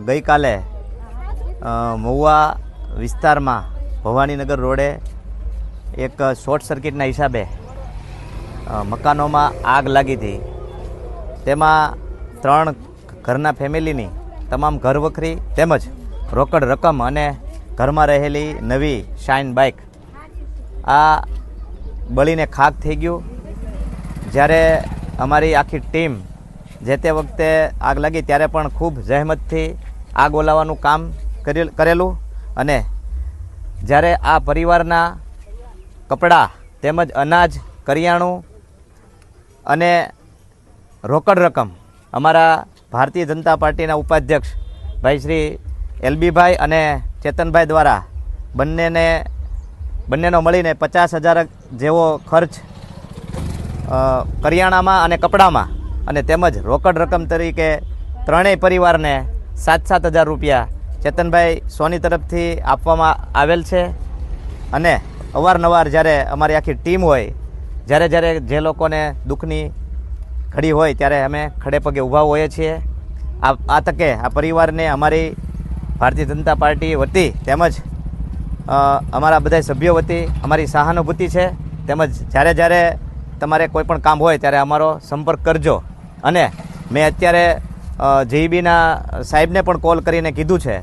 ગઈકાલે મહુવા વિસ્તારમાં ભવાનીનગર રોડે એક શોર્ટ સર્કિટના હિસાબે મકાનોમાં આગ લાગી હતી. તેમાં 3 ઘરના ફેમિલીની તમામ ઘરવખરી તેમજ રોકડ રકમ અને ઘરમાં રહેલી નવી શાઇન બાઇક આ બળીને ખાક થઈ ગયું. જ્યારે અમારી આખી ટીમ જે તે વખતે આગ લાગી ત્યારે પણ ખૂબ જહેમતથી આગ ઓલાવવાનું કામ કરેલું અને જ્યારે આ પરિવારના કપડાં તેમજ અનાજ કરિયાણું અને રોકડ રકમ અમારા ભારતીય જનતા પાર્ટીના ઉપાધ્યક્ષ ભાઈ શ્રી એલબીભાઈ અને ચેતનભાઈ દ્વારા બંનેનો મળીને 50,000 જેવો ખર્ચ કરિયાણામાં અને કપડામાં અને તેમજ રોકડ રકમ તરીકે ત્રણેય પરિવારને 7,000 રૂપિયા ચેતનભાઈ સોની તરફથી આપવામાં આવેલ છે. અને અવારનવાર જ્યારે અમારી આખી ટીમ હોય જ્યારે જે લોકોને દુઃખની ઘડી હોય ત્યારે અમે ખડે પગે ઊભા હોઈએ છીએ. આ તકે આ પરિવારને અમારી ભારતીય જનતા પાર્ટી વતી તેમજ અમારા બધા સભ્યો વતી અમારી સહાનુભૂતિ છે. તેમજ જ્યારે તમારે કોઈ પણ કામ હોય ત્યારે અમારો સંપર્ક કરજો. અને મેં અત્યારે જેઈબીના સાહેબને પણ કોલ કરીને કીધું છે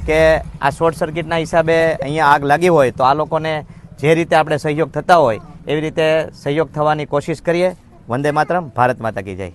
કે આ શોર્ટ સર્કિટના હિસાબે અહીંયા આગ લાગી હોય તો આ લોકોને જે રીતે આપણે સહયોગ થતા હોય એવી રીતે સહયોગ થવાની કોશિશ કરીએ. વંદે માતરમ. ભારત માતા કી જય.